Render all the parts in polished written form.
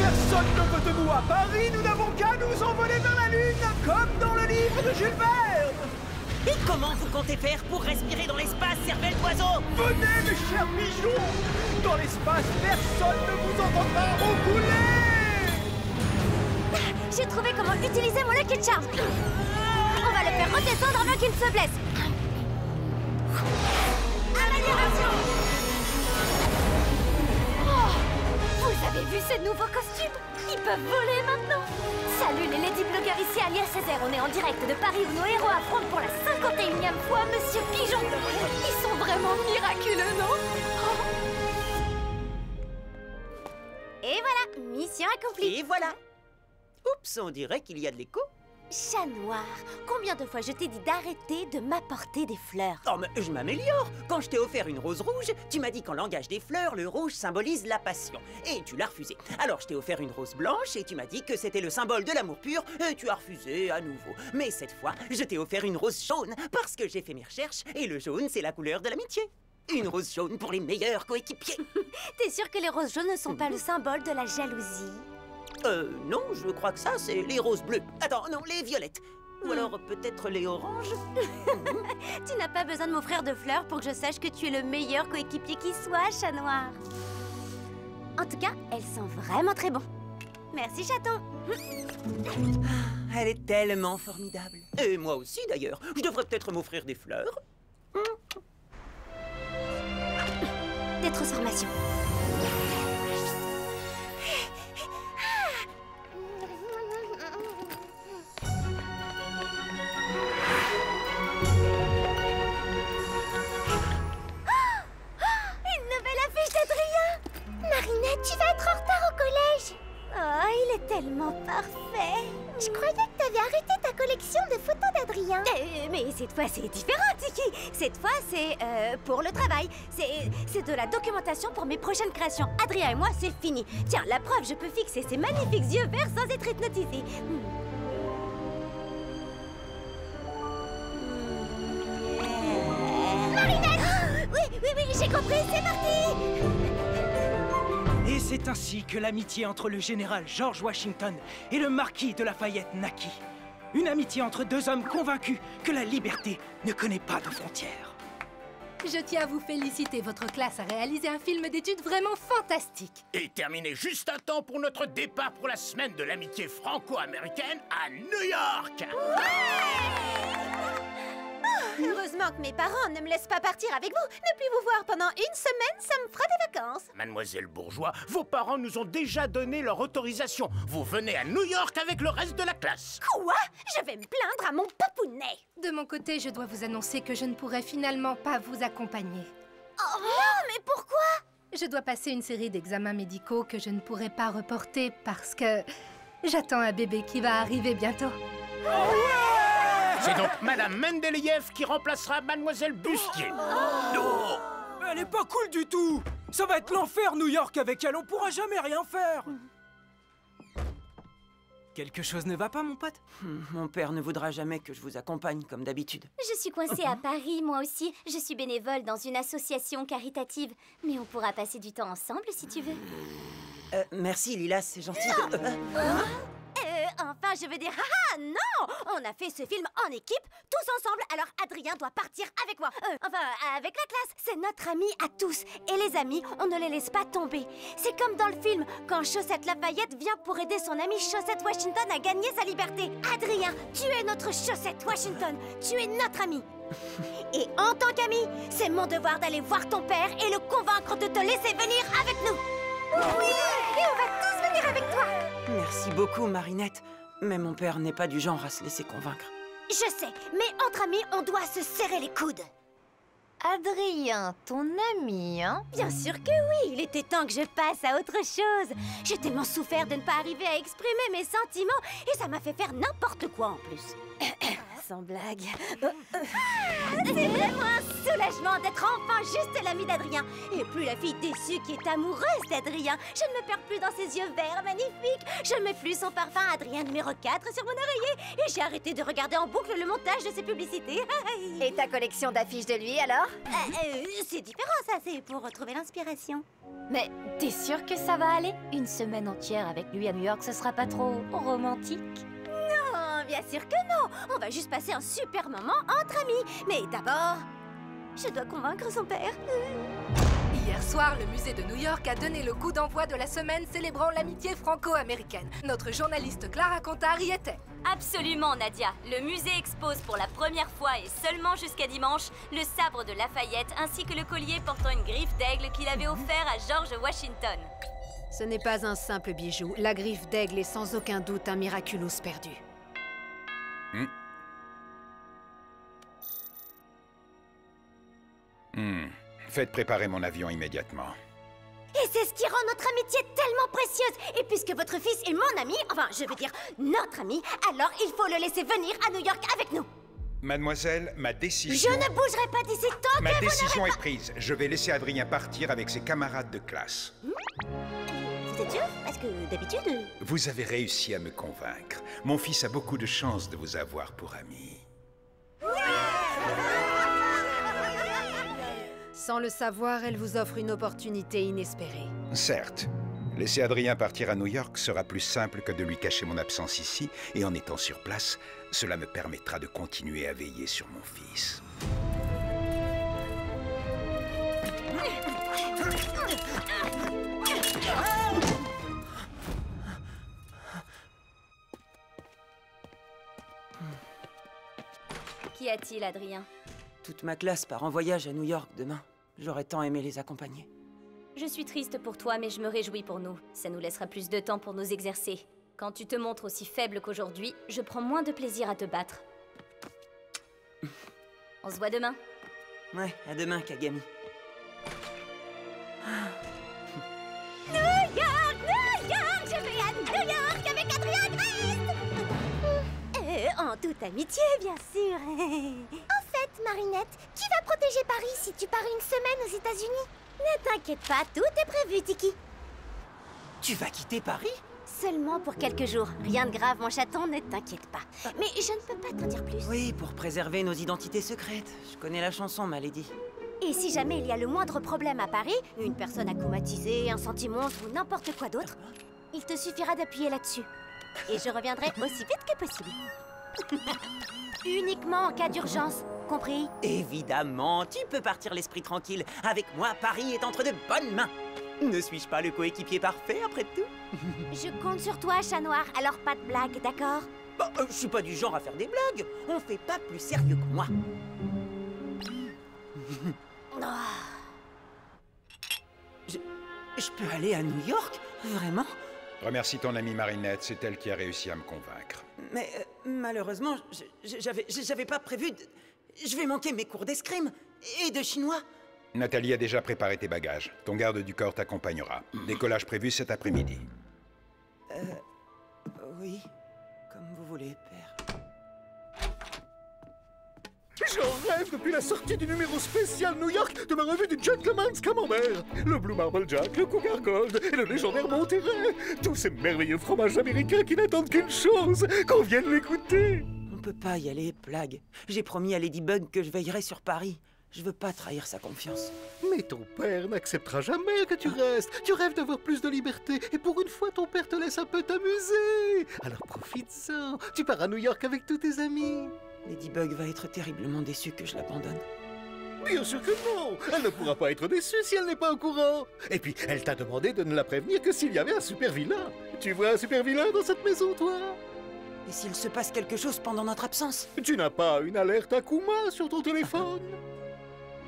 personne ne veut de nous à Paris, nous n'avons qu'à nous envoler vers la Lune, comme dans le livre de Jules Verne. Et comment vous comptez faire pour respirer dans l'espace, cervelle d'oiseau? Venez, mes chers pigeons. Dans l'espace, personne ne vous entendra roucouler. J'ai trouvé comment utiliser mon Lucky Charm. On va le faire redescendre avant qu'il ne se blesse. Amélioration. Oh, vous avez vu ces nouveaux costumes? Ils peuvent voler maintenant. Salut les ladyblogueurs, ici Alia Césaire. On est en direct de Paris où nos héros affrontent pour la 51e fois Monsieur Pigeon. Ils sont vraiment miraculeux, non? Oh. Et voilà, mission accomplie. Et voilà. Oups, on dirait qu'il y a de l'écho. Chat noir, combien de fois je t'ai dit d'arrêter de m'apporter des fleurs? Oh, mais je m'améliore. Quand je t'ai offert une rose rouge, tu m'as dit qu'en langage des fleurs, le rouge symbolise la passion. Et tu l'as refusé. Alors je t'ai offert une rose blanche et tu m'as dit que c'était le symbole de l'amour pur. Et tu as refusé à nouveau. Mais cette fois, je t'ai offert une rose jaune parce que j'ai fait mes recherches. Et le jaune, c'est la couleur de l'amitié. Une rose jaune pour les meilleurs coéquipiers. T'es sûr que les roses jaunes ne sont pas le symbole de la jalousie? Non, je crois que ça, c'est les roses bleues. Attends, non, les violettes. Ou alors peut-être les oranges. Tu n'as pas besoin de m'offrir de fleurs pour que je sache que tu es le meilleur coéquipier qui soit, chat noir. En tout cas, elles sont vraiment très bons. Merci, chaton. Elle est tellement formidable. Et moi aussi, d'ailleurs. Je devrais peut-être m'offrir des fleurs. Des transformations. Marinette, tu vas être en retard au collège. Oh, il est tellement parfait. Je croyais que t'avais arrêté ta collection de photos d'Adrien. Mais cette fois, c'est différent, Tiki. Cette fois, c'est pour le travail. C'est de la documentation pour mes prochaines créations. Adrien et moi, c'est fini. Tiens, la preuve, je peux fixer ces magnifiques yeux verts sans être hypnotisée. Marinette! Oui, j'ai compris, c'est parti. Et c'est ainsi que l'amitié entre le général George Washington et le marquis de Lafayette naquit. Une amitié entre deux hommes convaincus que la liberté ne connaît pas de frontières. Je tiens à vous féliciter, votre classe a réalisé un film d'études vraiment fantastique. Et terminé juste à temps pour notre départ pour la semaine de l'amitié franco-américaine à New York. Heureusement que mes parents ne me laissent pas partir avec vous. Ne plus vous voir pendant une semaine, ça me fera des vacances. Mademoiselle Bourgeois, vos parents nous ont déjà donné leur autorisation. Vous venez à New York avec le reste de la classe. Quoi? Je vais me plaindre à mon papounet. De mon côté, je dois vous annoncer que je ne pourrai finalement pas vous accompagner. Oh non, mais pourquoi? Je dois passer une série d'examens médicaux que je ne pourrai pas reporter parce que j'attends un bébé qui va arriver bientôt. C'est donc Madame Mendeleïev qui remplacera Mademoiselle Bustier. Non! Elle est pas cool du tout! Ça va être l'enfer, New York, avec elle, on pourra jamais rien faire! Quelque chose ne va pas, mon pote? Mon père ne voudra jamais que je vous accompagne, comme d'habitude. Je suis coincée à Paris, moi aussi. Je suis bénévole dans une association caritative. Mais on pourra passer du temps ensemble, si tu veux. Merci, Lila, c'est gentil. Enfin, je veux dire, ah non! On a fait ce film en équipe, tous ensemble, alors Adrien doit partir avec moi. Enfin, avec la classe. C'est notre ami à tous. Et les amis, on ne les laisse pas tomber. C'est comme dans le film, quand Chaussette Lafayette vient pour aider son ami Chaussette Washington à gagner sa liberté. Adrien, tu es notre Chaussette Washington. Tu es notre ami. Et en tant qu'ami, c'est mon devoir d'aller voir ton père et le convaincre de te laisser venir avec nous. Oui! Et on va tous venir avec toi. Merci beaucoup, Marinette. Mais mon père n'est pas du genre à se laisser convaincre. Je sais, mais entre amis, on doit se serrer les coudes. Adrien, ton ami, hein? Bien sûr que oui, il était temps que je passe à autre chose. J'ai tellement souffert de ne pas arriver à exprimer mes sentiments et ça m'a fait faire n'importe quoi en plus. sans blague. C'est vraiment un soulagement d'être enfin juste l'amie d'Adrien. Et plus la fille déçue qui est amoureuse d'Adrien. Je ne me perds plus dans ses yeux verts magnifiques. Je ne mets plus son parfum Adrien numéro 4 sur mon oreiller. Et j'ai arrêté de regarder en boucle le montage de ses publicités. Et ta collection d'affiches de lui, alors? C'est différent, ça. C'est pour retrouver l'inspiration. Mais t'es sûre que ça va aller? Une semaine entière avec lui à New York, ce sera pas trop romantique? Non, bien sûr que non. On va juste passer un super moment entre amis. Mais d'abord, je dois convaincre son père. Hier soir, le musée de New York a donné le coup d'envoi de la semaine célébrant l'amitié franco-américaine. Notre journaliste Clara Contard y était. Absolument, Nadia. Le musée expose pour la première fois et seulement jusqu'à dimanche le sabre de Lafayette ainsi que le collier portant une griffe d'aigle qu'il avait offert à George Washington. Ce n'est pas un simple bijou. La griffe d'aigle est sans aucun doute un miraculous perdu. Faites préparer mon avion immédiatement. Et c'est ce qui rend notre amitié tellement précieuse. Et puisque votre fils est mon ami, enfin, je veux dire notre ami, alors il faut le laisser venir à New York avec nous. Mademoiselle, ma décision... Je ne bougerai pas d'ici tant que Ma vous décision n'aurez est prise. Je vais laisser Adrien partir avec ses camarades de classe. Vous êtes sûr? Parce que d'habitude... Vous avez réussi à me convaincre. Mon fils a beaucoup de chance de vous avoir pour ami. Sans le savoir, elle vous offre une opportunité inespérée. Certes, laisser Adrien partir à New York sera plus simple que de lui cacher mon absence ici, et en étant sur place, cela me permettra de continuer à veiller sur mon fils. Qu'y a-t-il, Adrien? Toute ma classe part en voyage à New York demain. J'aurais tant aimé les accompagner. Je suis triste pour toi, mais je me réjouis pour nous. Ça nous laissera plus de temps pour nous exercer. Quand tu te montres aussi faible qu'aujourd'hui, je prends moins de plaisir à te battre. On se voit demain. Ouais, à demain, Kagami. New York, je vais à New York avec Adrien Grace. En toute amitié, bien sûr. En fait, Marinette, qui va protéger Paris si tu pars une semaine aux États-Unis? Ne t'inquiète pas, tout est prévu, Tiki. Tu vas quitter Paris? Seulement pour quelques jours. Rien de grave, mon chaton, ne t'inquiète pas. Mais je ne peux pas t'en dire plus. Oui, pour préserver nos identités secrètes. Je connais la chanson, ma lady. Et si jamais il y a le moindre problème à Paris, une personne akumatisée, un sentimonstre ou n'importe quoi d'autre, il te suffira d'appuyer là-dessus. Et je reviendrai aussi vite que possible. Uniquement en cas d'urgence, compris? Évidemment, tu peux partir l'esprit tranquille. Avec moi, Paris est entre de bonnes mains. Ne suis-je pas le coéquipier parfait, après tout? Je compte sur toi, chat noir, alors pas de blague, d'accord? Bah, je suis pas du genre à faire des blagues. On fait pas plus sérieux que moi. Je peux aller à New York? Vraiment? Remercie ton amie Marinette, c'est elle qui a réussi à me convaincre. Mais malheureusement, j'avais pas prévu de... Je vais manquer mes cours d'escrime et de chinois. Nathalie a déjà préparé tes bagages. Ton garde du corps t'accompagnera. Décollage prévu cet après-midi. Oui, comme vous voulez, père. J'en rêve depuis la sortie du numéro spécial New York de ma revue du Gentleman's Camembert. Le Blue Marble Jack, le Cougar Gold et le légendaire Monterey. Tous ces merveilleux fromages américains qui n'attendent qu'une chose, qu'on vienne les goûter. On peut pas y aller, Plague. J'ai promis à Ladybug que je veillerai sur Paris. Je veux pas trahir sa confiance. Mais ton père n'acceptera jamais que tu restes. Tu rêves d'avoir plus de liberté. Et pour une fois, ton père te laisse un peu t'amuser. Alors profite-en. Tu pars à New York avec tous tes amis. Ladybug va être terriblement déçue que je l'abandonne. Bien sûr que non. Elle ne pourra pas être déçue si elle n'est pas au courant. Et puis, elle t'a demandé de ne la prévenir que s'il y avait un super vilain. Tu vois un super vilain dans cette maison, toi? Et s'il se passe quelque chose pendant notre absence? Tu n'as pas une alerte Akuma sur ton téléphone?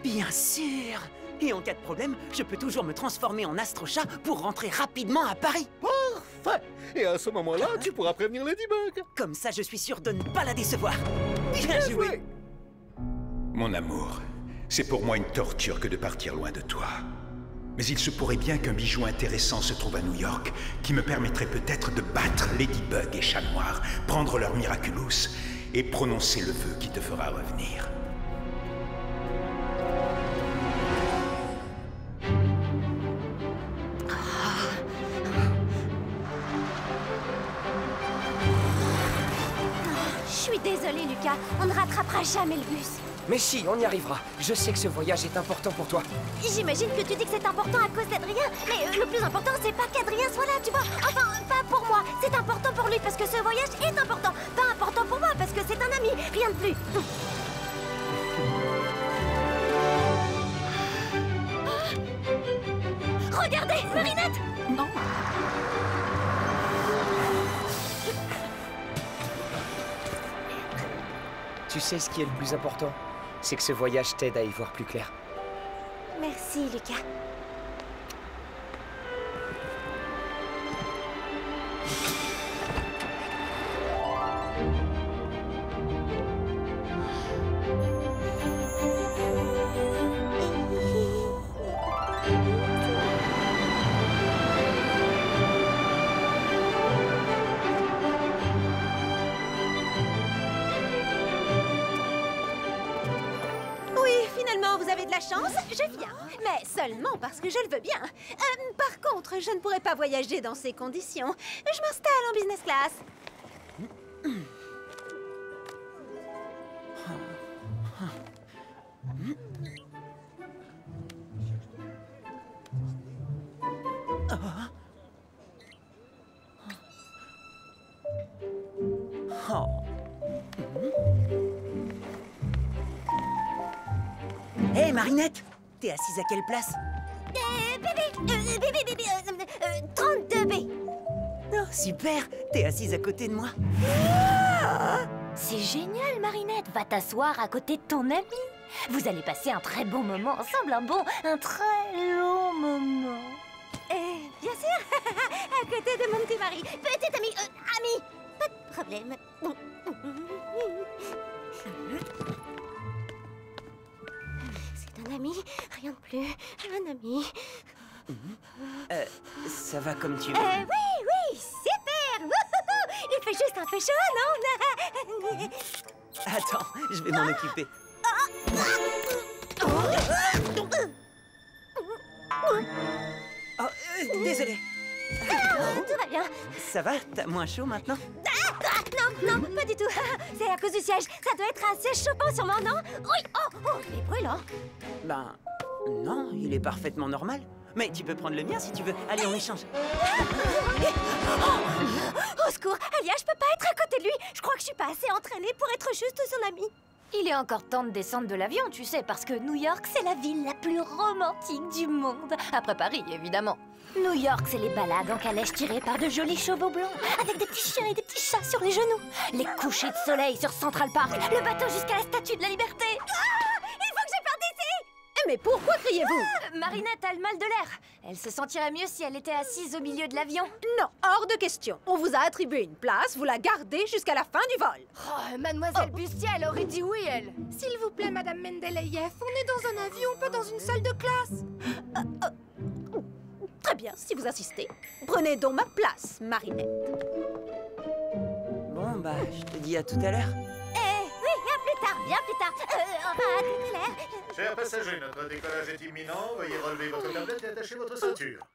Bien sûr! Et en cas de problème, je peux toujours me transformer en astro-chat pour rentrer rapidement à Paris. Parfait! Et à ce moment-là, tu pourras prévenir Ladybug. Comme ça, je suis sûr de ne pas la décevoir. Bien joué! Mon amour, c'est pour moi une torture que de partir loin de toi. Mais il se pourrait bien qu'un bijou intéressant se trouve à New York, qui me permettrait peut-être de battre Ladybug et Chat Noir, prendre leur Miraculous et prononcer le vœu qui te fera revenir. Je suis désolée, Lucas. On ne rattrapera jamais le bus. Mais si, on y arrivera. Je sais que ce voyage est important pour toi. J'imagine que tu dis que c'est important à cause d'Adrien, mais le plus important, c'est pas qu'Adrien soit là, tu vois. Enfin, pas pour moi. C'est important pour lui parce que ce voyage est important. Pas important pour moi parce que c'est un ami. Rien de plus. Regardez, Marinette! Non. Tu sais ce qui est le plus important? C'est que ce voyage t'aide à y voir plus clair. Merci, Lucas. Vous avez de la chance, je viens. Mais seulement parce que je le veux bien. Par contre, je ne pourrais pas voyager dans ces conditions. Je m'installe en business class. Hé, Marinette! T'es assise à quelle place? Bébé, 32B. Oh, super! T'es assise à côté de moi. C'est génial, Marinette. Va t'asseoir à côté de ton ami. Vous allez passer un très bon moment ensemble, un très long moment. Bien sûr, à côté de mon petit mari. Petit ami, ami, pas de problème. C'est un ami, rien de plus. Un ami. Ça va comme tu veux. Oui, super. Il fait juste un peu chaud, non? Attends, je vais m'en occuper. Oh, désolé. Tout va bien. Ça va? T'as moins chaud maintenant? Non, pas du tout. C'est à cause du siège. Ça doit être assez chauffant sûrement, non? Oui, il est brûlant. Ben, non, il est parfaitement normal. Mais tu peux prendre le mien si tu veux. Allez, on échange. Au secours, Alia, je peux pas être à côté de lui. Je crois que je suis pas assez entraînée pour être juste son amie. Il est encore temps de descendre de l'avion, tu sais, parce que New York, c'est la ville la plus romantique du monde. Après Paris, évidemment. New York, c'est les balades en calèche tirées par de jolis chevaux blancs, avec des petits chiens et des petits chats sur les genoux. Les couchers de soleil sur Central Park, le bateau jusqu'à la Statue de la Liberté. Il faut que je parte d'ici! Mais pourquoi criez-vous? Marinette a le mal de l'air. Elle se sentirait mieux si elle était assise au milieu de l'avion. Non, hors de question. On vous a attribué une place, vous la gardez jusqu'à la fin du vol. Oh, Mademoiselle Bustier, elle aurait dit oui, elle. S'il vous plaît, Madame Mendeleïev, on est dans un avion, pas dans une salle de classe. Très bien, si vous insistez. Prenez donc ma place, Marinette. Bon, bah, je te dis à tout à l'heure. Oui, à plus tard, bien plus tard. À tout à l'heure. Chers passagers, notre décollage est imminent. Veuillez relever votre tablette et attacher votre ceinture.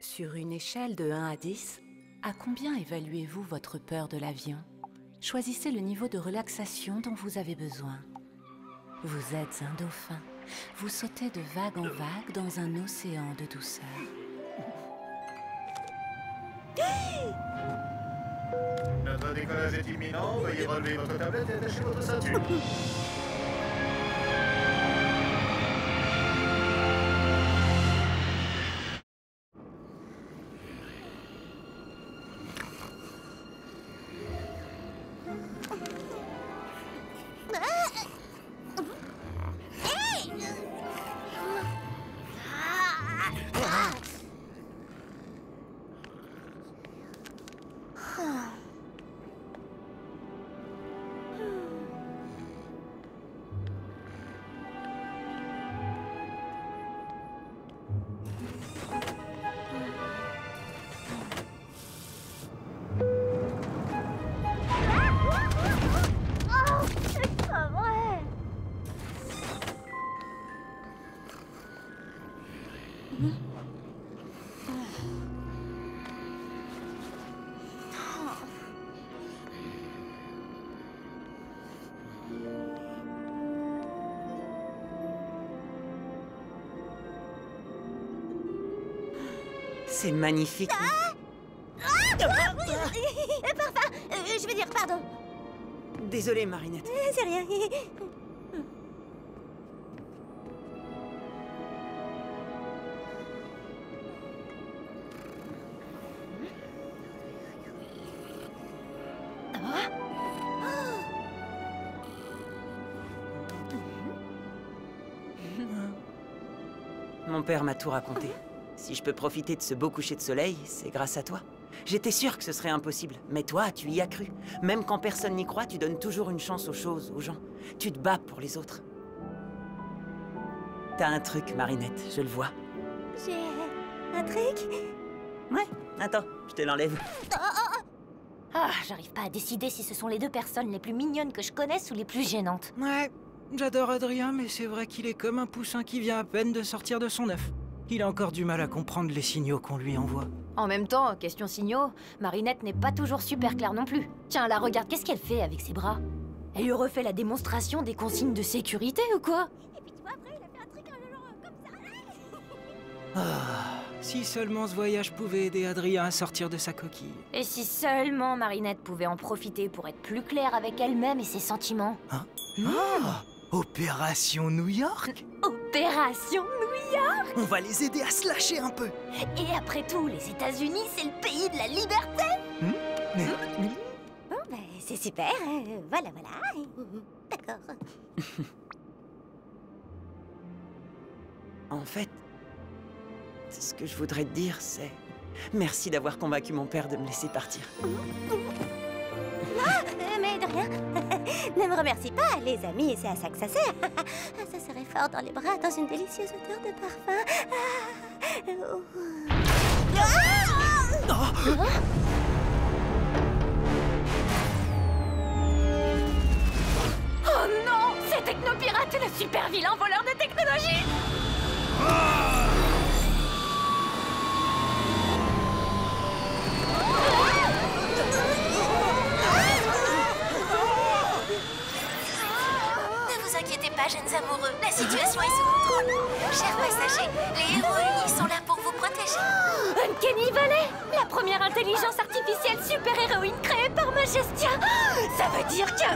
Sur une échelle de 1 à 10, à combien évaluez-vous votre peur de l'avion? Choisissez le niveau de relaxation dont vous avez besoin. Vous êtes un dauphin. Vous sautez de vague en vague dans un océan de douceur. Notre décollage est imminent. Veuillez relever votre tablette et attacher votre ceinture. C'est magnifique. Parfum, je veux dire pardon. Désolée, Marinette. C'est rien. Mon père m'a tout raconté. Si je peux profiter de ce beau coucher de soleil, c'est grâce à toi. J'étais sûre que ce serait impossible, mais toi, tu y as cru. Même quand personne n'y croit, tu donnes toujours une chance aux choses, aux gens. Tu te bats pour les autres. T'as un truc, Marinette, je le vois. J'ai un truc? Ouais, attends, je te l'enlève. Ah, j'arrive pas à décider si ce sont les deux personnes les plus mignonnes que je connaisse ou les plus gênantes. Ouais, j'adore Adrien, mais c'est vrai qu'il est comme un poussin qui vient à peine de sortir de son œuf. Il a encore du mal à comprendre les signaux qu'on lui envoie. En même temps, question signaux, Marinette n'est pas toujours super claire non plus. Tiens, là, regarde, qu'est-ce qu'elle fait avec ses bras? Elle lui refait la démonstration des consignes de sécurité ou quoi? Et puis tu vois, après, il a fait un truc genre comme ça. Ah, si seulement ce voyage pouvait aider Adrien à sortir de sa coquille. Et si seulement Marinette pouvait en profiter pour être plus claire avec elle-même et ses sentiments? Hein? Ah, Opération New York? Opération New York? On va les aider à se lâcher un peu. Et après tout, les États-Unis, c'est le pays de la liberté. Bon, ben, c'est super. Voilà. D'accord. En fait, ce que je voudrais te dire, c'est... Merci d'avoir convaincu mon père de me laisser partir. Ah, mais de rien. Ne me remercie pas, les amis, c'est à ça que ça sert. Ça serait fort dans les bras, dans une délicieuse odeur de parfum. Oh non! C'est Technopirate, le super vilain voleur de technologie! Ne vous inquiétez pas, jeunes amoureux, la situation est sous contrôle. Chers passagers, les héros unis sont là pour vous protéger. Uncanny Valley, la première intelligence artificielle super-héroïne créée par Majestia. Ça veut dire que...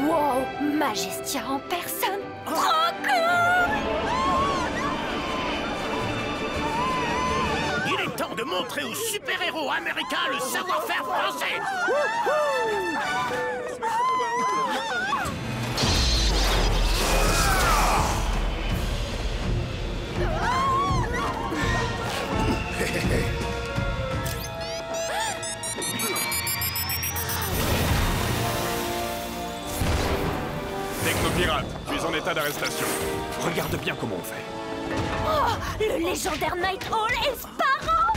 Wow, Majestia en personne. Trop cool! Il est temps de montrer aux super-héros américains le savoir-faire français. Technopirate, tu es en état d'arrestation. Regarde bien comment on fait. Oh, le légendaire Night Owl et Sparrow!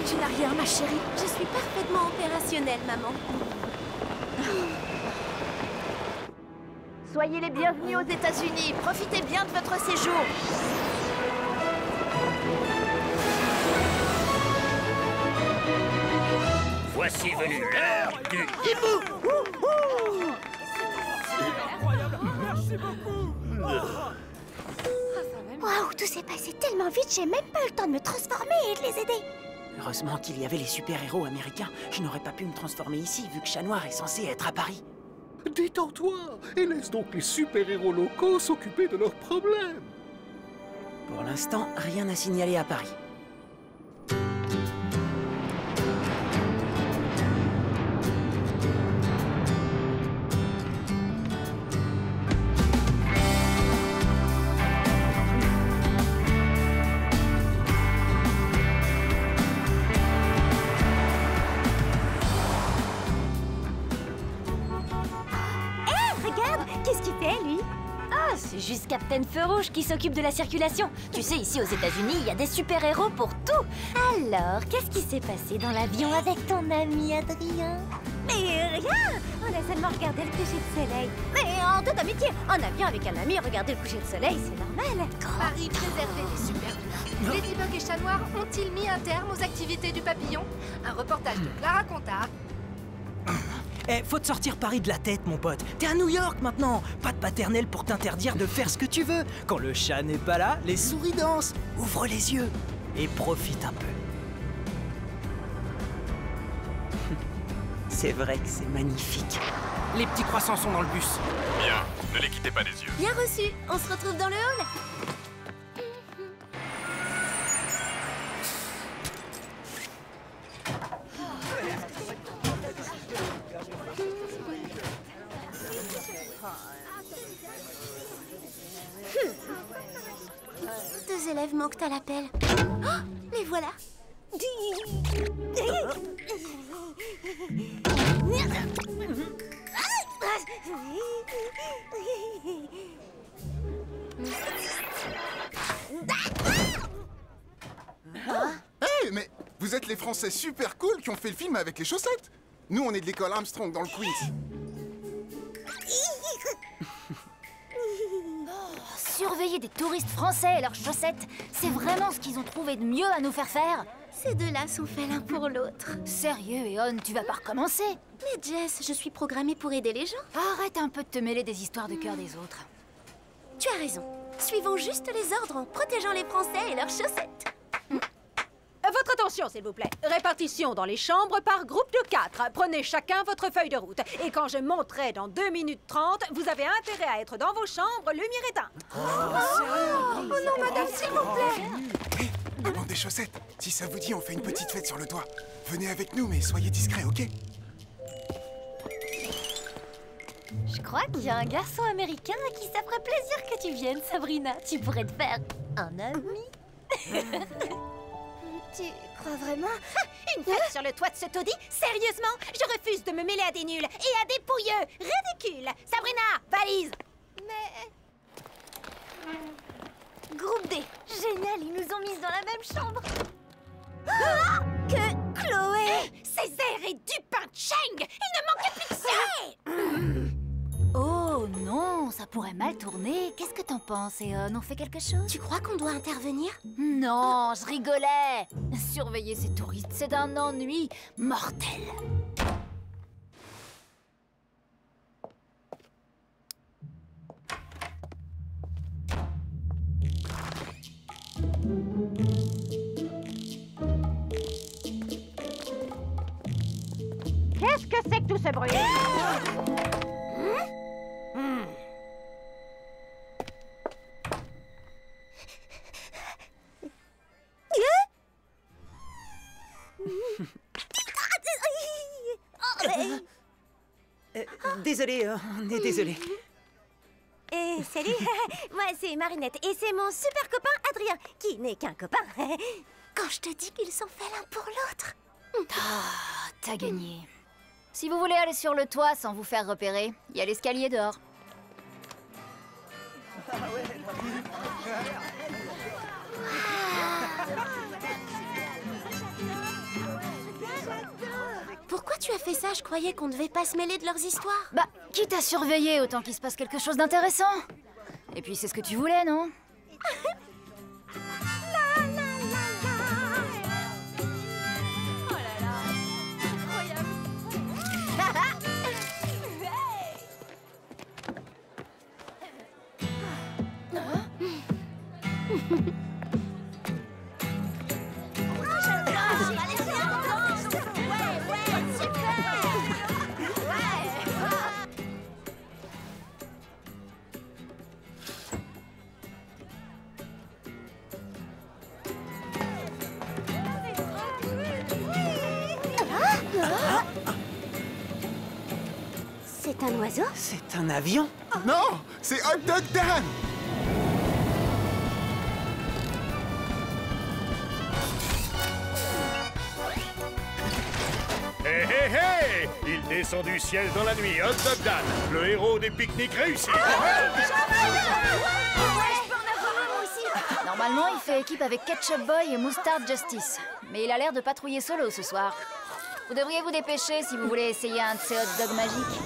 Tu n'as rien, ma chérie. Je suis parfaitement opérationnelle, maman. Soyez les bienvenus aux États-Unis. Profitez bien de votre séjour. Voici venue l'heure du hibou. Incroyable, merci beaucoup. Waouh, tout s'est passé tellement vite, j'ai même pas eu le temps de me transformer et de les aider. Heureusement qu'il y avait les super-héros américains. Je n'aurais pas pu me transformer ici, vu que Chat Noir est censé être à Paris. Détends-toi et laisse donc les super-héros locaux s'occuper de leurs problèmes. Pour l'instant, rien à signaler à Paris. Captain Feu Rouge qui s'occupe de la circulation. Tu sais, ici aux États-Unis, il y a des super-héros pour tout. Alors, qu'est-ce qui s'est passé dans l'avion avec ton ami Adrien? Mais rien! On a seulement regardé le coucher de soleil. Mais en toute amitié, en avion avec un ami, regarder le coucher de soleil, c'est normal. Paris préservé des super-humains. Ladybug et Chat Noir ont-ils mis un terme aux activités du papillon? Un reportage de Clara Contard. Eh, faut te sortir Paris de la tête, mon pote. T'es à New York maintenant. Pas de paternel pour t'interdire de faire ce que tu veux. Quand le chat n'est pas là, les souris dansent. Ouvre les yeux et profite un peu. C'est vrai que c'est magnifique. Les petits croissants sont dans le bus. Bien, ne les quittez pas des yeux. Bien reçu. On se retrouve dans le hall. Deux élèves manquent à l'appel. Oh, les voilà. Hey, mais vous êtes les Français super cool qui ont fait le film avec les chaussettes. Nous, on est de l'école Armstrong dans le Queens. Surveiller des touristes français et leurs chaussettes, c'est vraiment ce qu'ils ont trouvé de mieux à nous faire faire. Ces deux-là sont faits l'un pour l'autre. Sérieux, Eon, tu vas pas recommencer? Mais Jess, je suis programmée pour aider les gens. Arrête un peu de te mêler des histoires de cœur des autres. Tu as raison. Suivons juste les ordres en protégeant les Français et leurs chaussettes. Votre attention, s'il vous plaît. Répartition dans les chambres par groupe de 4. Prenez chacun votre feuille de route. Et quand je monterai dans 2 minutes 30, vous avez intérêt à être dans vos chambres, lumière éteinte. Oh non, madame, s'il vous plaît. Le banc des chaussettes. Si ça vous dit, on fait une petite fête sur le toit. Venez avec nous, mais soyez discrets, ok? Je crois qu'il y a un garçon américain à qui ça ferait plaisir que tu viennes, Sabrina. Tu pourrais te faire un ami. Tu crois vraiment? Une fête sur le toit de ce taudis? Sérieusement? Je refuse de me mêler à des nuls et à des pouilleux. Ridicule. Sabrina, valise. Mais... Groupe D. Génial, ils nous ont mises dans la même chambre. Ah, que Chloé, Césaire et Dupin Cheng, il ne manquait plus que ça. Oh non, ça pourrait mal tourner. Qu'est-ce que t'en penses, Eon? On fait quelque chose? Tu crois qu'on doit intervenir? Non, je rigolais. Surveiller ces touristes, c'est d'un ennui mortel. Qu'est-ce que c'est que tout ce bruit? Désolé, on est désolé. Et salut, moi c'est Marinette et c'est mon super copain Adrien, qui n'est qu'un copain. Quand je te dis qu'ils sont faits l'un pour l'autre. Ah, t'as gagné. Si vous voulez aller sur le toit sans vous faire repérer, il y a l'escalier dehors. Pourquoi tu as fait ça? Je croyais qu'on devait pas se mêler de leurs histoires. Bah, quitte à surveiller, autant qu'il se passe quelque chose d'intéressant. Et puis c'est ce que tu voulais, non? C'est un oiseau? C'est un avion? Non, c'est Hot Dog Dan. Hé hé hé! Il Descend du ciel dans la nuit, Hot Dog Dan, le héros des pique-niques réussis. Normalement, il fait équipe avec Ketchup Boy et Mustard Justice. Mais il a l'air de patrouiller solo ce soir. Vous devriez vous dépêcher si vous voulez essayer un de ces hot dogs magiques.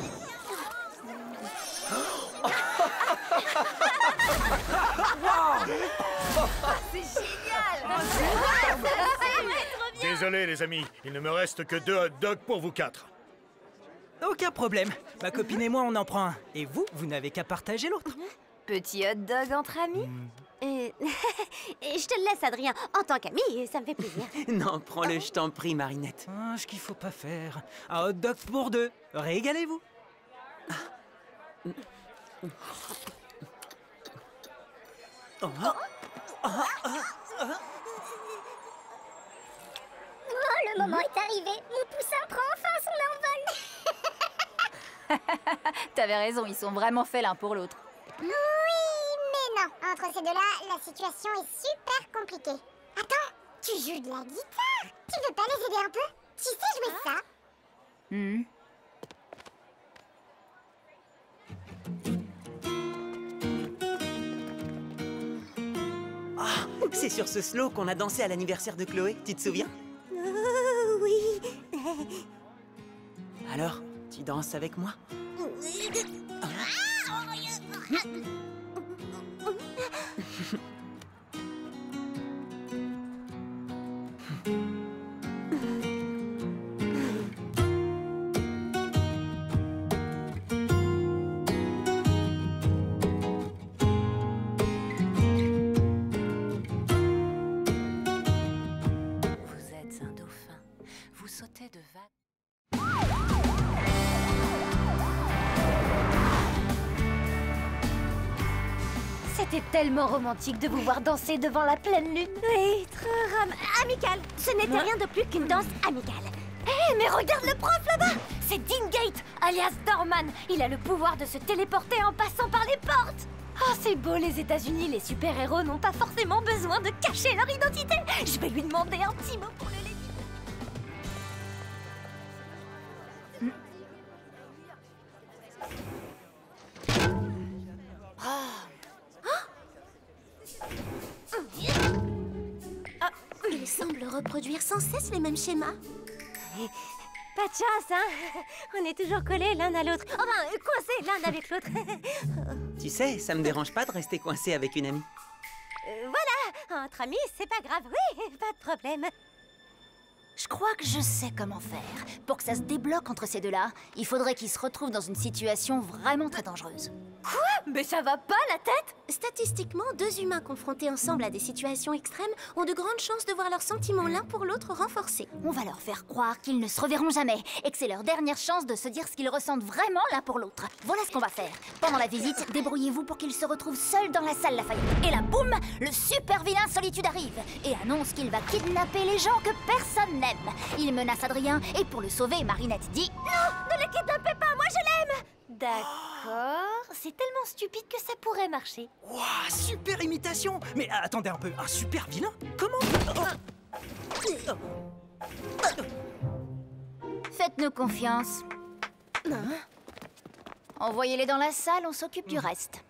C'est génial. Désolé les amis, il ne me reste que 2 hot dogs pour vous 4. Aucun problème. Ma copine et moi, on en prend un. Et vous, vous n'avez qu'à partager l'autre. Petit hot dog entre amis. Et je te le laisse, Adrien. En tant qu'ami, ça me fait plaisir. Non, prends-le, je t'en prie, Marinette. Ah, ce qu'il faut pas faire. Un hot dog pour 2. Régalez-vous. Oh, le moment est arrivé. Mon poussin prend enfin son envol. T'avais raison, ils sont vraiment faits l'un pour l'autre. Oui, mais non. Entre ces deux-là, la situation est super compliquée. Attends, tu joues de la guitare. Tu veux pas les aider un peu? Tu sais jouer ça? Ah, c'est sur ce slow qu'on a dansé à l'anniversaire de Chloé, tu te souviens? Oui. Alors, tu danses avec moi? Vous êtes un dauphin. Vous sautez de vague. C'était tellement romantique de vous voir danser devant la pleine lune. Oui, trop amical. Ce n'était rien de plus qu'une danse amicale. Hé, mais regarde le prof là-bas! C'est Dean Gate, alias Dorman. Il a le pouvoir de se téléporter en passant par les portes. Oh, c'est beau, les États-Unis, les super-héros n'ont pas forcément besoin de cacher leur identité. Je vais lui demander un petit mot pour le lady. Il semble reproduire sans cesse les mêmes schémas. Pas de chance, hein? On est toujours collés l'un à l'autre. Enfin, coincés l'un avec l'autre. Tu sais, ça me dérange pas de rester coincé avec une amie. Voilà, entre amis, c'est pas grave. Oui, pas de problème. Je crois que je sais comment faire. Pour que ça se débloque entre ces deux-là, il faudrait qu'ils se retrouvent dans une situation vraiment très dangereuse. Quoi? Mais ça va pas la tête? Statistiquement, 2 humains confrontés ensemble à des situations extrêmes ont de grandes chances de voir leurs sentiments l'un pour l'autre renforcés. On va leur faire croire qu'ils ne se reverront jamais et que c'est leur dernière chance de se dire ce qu'ils ressentent vraiment l'un pour l'autre. Voilà ce qu'on va faire. Pendant la visite, débrouillez-vous pour qu'ils se retrouvent seuls dans la salle Lafayette. Et là, boum, le super vilain Solitude arrive et annonce qu'il va kidnapper les gens que personne n'aime. Il menace Adrien et pour le sauver, Marinette dit « Non, ne le kidnappez pas, moi je l'aime !» D'accord, c'est tellement stupide que ça pourrait marcher. Waouh, super imitation. Mais attendez un peu, un super vilain? Comment? Faites-nous confiance. Envoyez-les dans la salle, on s'occupe du reste.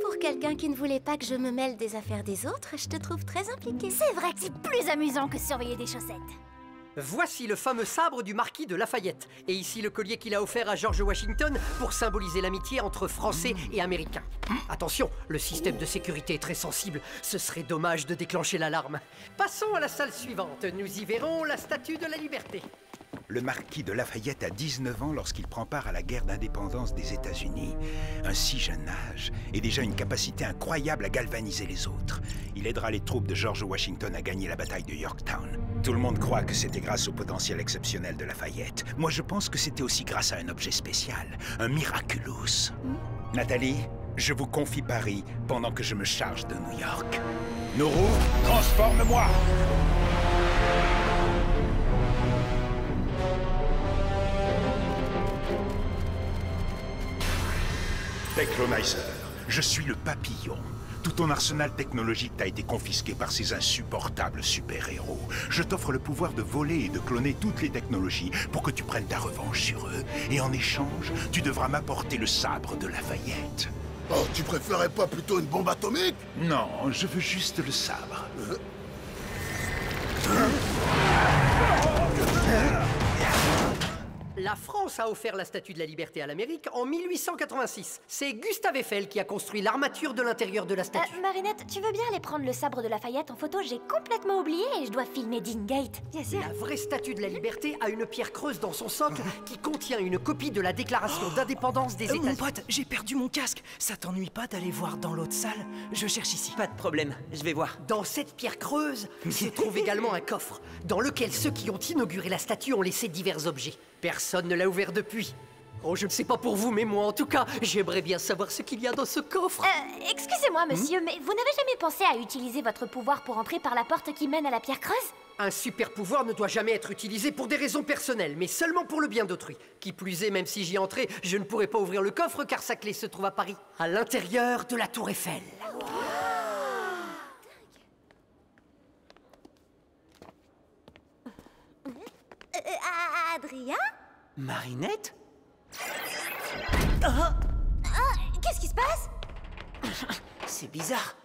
Pour quelqu'un qui ne voulait pas que je me mêle des affaires des autres, je te trouve très impliquée. C'est vrai que c'est plus amusant que surveiller des chaussettes. Voici le fameux sabre du marquis de Lafayette. Et ici le collier qu'il a offert à George Washington pour symboliser l'amitié entre Français et Américains. Attention, le système de sécurité est très sensible. Ce serait dommage de déclencher l'alarme. Passons à la salle suivante. Nous y verrons la statue de la liberté. Le marquis de Lafayette a 19 ans lorsqu'il prend part à la guerre d'indépendance des États-Unis. Un si jeune âge et déjà une capacité incroyable à galvaniser les autres. Il aidera les troupes de George Washington à gagner la bataille de Yorktown. Tout le monde croit que c'était grâce au potentiel exceptionnel de Lafayette. Moi, je pense que c'était aussi grâce à un objet spécial, un miraculous. Nathalie, je vous confie Paris pendant que je me charge de New York. Nourou, transforme-moi! Teclonizer, Je suis le papillon. Tout ton arsenal technologique t'a été confisqué par ces insupportables super-héros. Je t'offre le pouvoir de voler et de cloner toutes les technologies pour que tu prennes ta revanche sur eux. Et en échange, tu devras m'apporter le sabre de Lafayette. Oh, tu préférais pas plutôt une bombe atomique? Non, je veux juste le sabre. La France a offert la Statue de la Liberté à l'Amérique en 1886. C'est Gustave Eiffel qui a construit l'armature de l'intérieur de la statue. Marinette, tu veux bien aller prendre le sabre de Lafayette en photo? J'ai complètement oublié et je dois filmer Dingate. Bien sûr. La vraie Statue de la Liberté a une pierre creuse dans son socle qui contient une copie de la Déclaration d'indépendance des États-Unis. Mon pote, j'ai perdu mon casque. Ça t'ennuie pas d'aller voir dans l'autre salle? Je cherche ici. Pas de problème, je vais voir. Dans cette pierre creuse se trouve également un coffre dans lequel ceux qui ont inauguré la statue ont laissé divers objets. Personne ne l'a ouvert depuis. Oh, je ne sais pas pour vous, mais moi, en tout cas, j'aimerais bien savoir ce qu'il y a dans ce coffre. Excusez-moi, monsieur, mais vous n'avez jamais pensé à utiliser votre pouvoir pour entrer par la porte qui mène à la pierre creuse? Un super pouvoir ne doit jamais être utilisé pour des raisons personnelles, mais seulement pour le bien d'autrui. Qui plus est, même si j'y entrais, je ne pourrais pas ouvrir le coffre car sa clé se trouve à Paris, à l'intérieur de la Tour Eiffel. Adrien? Marinette? Qu'est-ce qui se passe? C'est bizarre.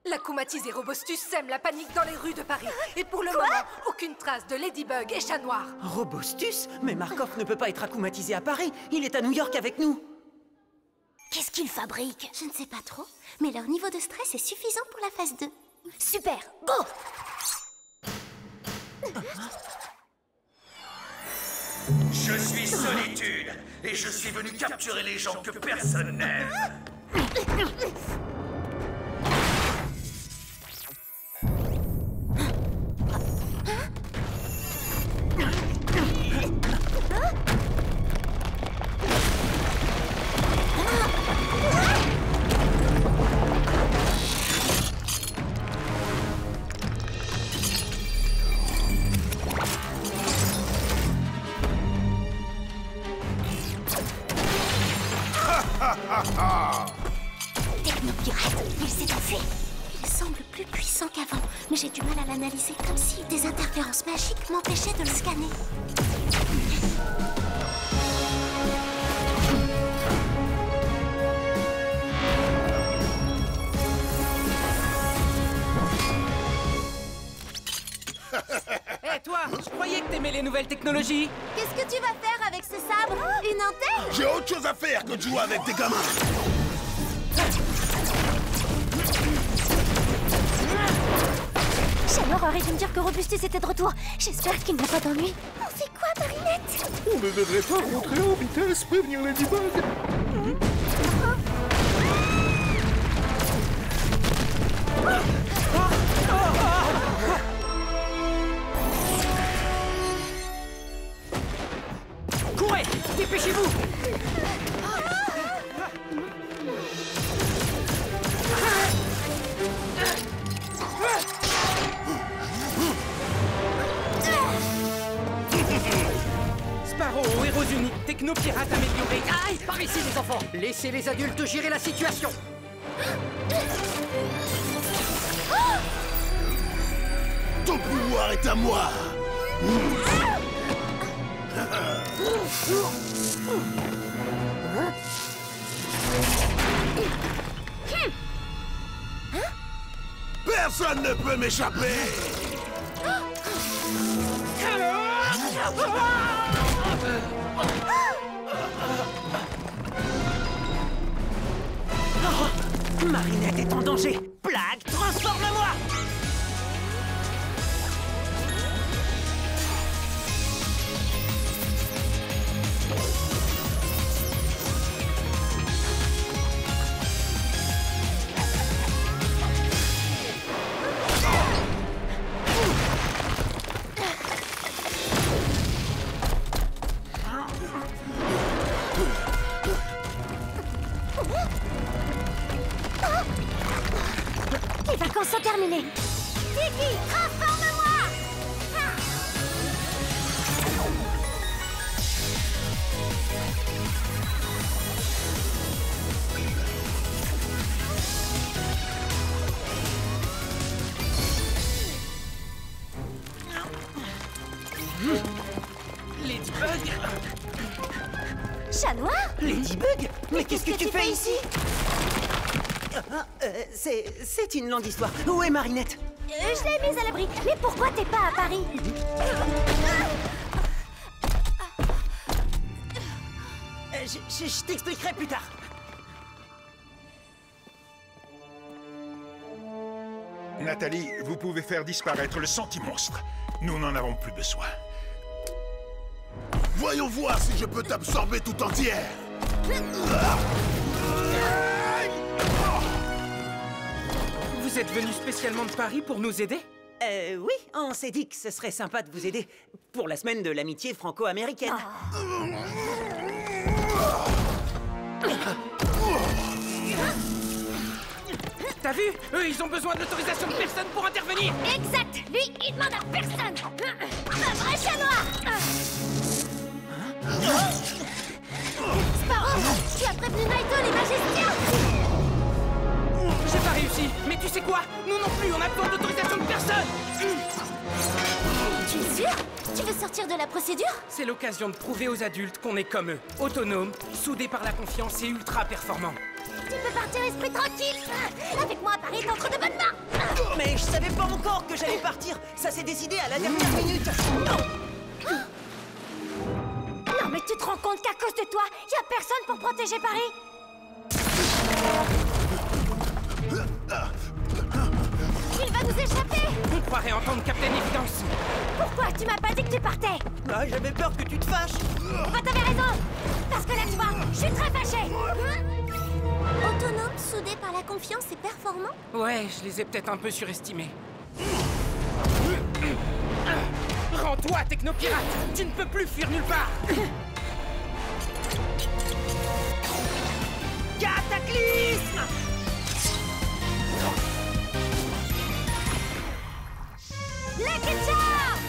La coumatisée Robostus sème la panique dans les rues de Paris. Et pour le moment, aucune trace de Ladybug et Chat Noir. Robostus? Mais Markov ne peut pas être accoumatisé à Paris. Il est à New York avec nous. Qu'est-ce qu'ils fabriquent? Je ne sais pas trop, mais leur niveau de stress est suffisant pour la phase 2. Super, go! Je suis Solitude, et je suis venu capturer les gens que personne n'aime. Technopirate, il s'est enfui. Il semble plus puissant qu'avant, mais j'ai du mal à l'analyser comme si des interférences magiques m'empêchaient de le scanner. Hé, toi, je croyais que t'aimais les nouvelles technologies. Qu'est-ce que tu vas faire avec ce sabre? Une antenne? J'ai autre chose à faire que de jouer avec des gamins. Chat Noir aurait dû me dire que Robustus était de retour. J'espère qu'il n'a pas d'ennui. On fait quoi, Marinette? On ne devrait pas rentrer en vitesse, prévenir Ladybug. Courez! Dépêchez-vous! Sparrow, héros unique, technopirate amélioré. Aïe! Par ici, les enfants! Laissez les adultes gérer la situation! Ton pouvoir est à moi. Personne ne peut m'échapper. Marinette est en danger. Blague, transforme-moi! Les vacances sont terminées. Tiki, transforme-moi! Mais qu'est-ce que tu fais ici? C'est une longue histoire. Où est Marinette? Je l'ai mise à l'abri. Mais pourquoi t'es pas à Paris? Je t'expliquerai plus tard. Nathalie, vous pouvez faire disparaître le sentimonstre. Nous n'en avons plus besoin. Voyons voir si je peux t'absorber tout entière. Vous êtes venu spécialement de Paris pour nous aider? Oui, on s'est dit que ce serait sympa de vous aider pour la semaine de l'amitié franco-américaine. T'as vu? Eux, ils ont besoin de l'autorisation de personne pour intervenir. Exact. Lui, il demande à personne. Un vrai chat noir. Sparrow, tu as prévenu Naito, les magiciens. J'ai pas réussi, mais tu sais quoi? Nous non plus, on a besoin d'autorisation de personne. Tu es sûr? Tu veux sortir de la procédure? C'est l'occasion de prouver aux adultes qu'on est comme eux, autonomes, soudés par la confiance et ultra performants. Tu peux partir esprit tranquille. Avec moi à Paris, t'es entre de bonnes mains. Mais je savais pas encore que j'allais partir. Ça s'est décidé à la dernière minute. Non, mais tu te rends compte qu'à cause de toi, y a personne pour protéger Paris? Il va nous échapper. On croirait entendre Captain Évidence. Pourquoi tu m'as pas dit que tu partais? Ah, j'avais peur que tu te fâches. Bah t'avais raison. Parce que là, tu vois, je suis très fâchée. Autonome, soudé par la confiance et performant? Ouais, je les ai peut-être un peu surestimés. Rends-toi, technopirate! Tu ne peux plus fuir nulle part! Cataclysme! Lucky Charm!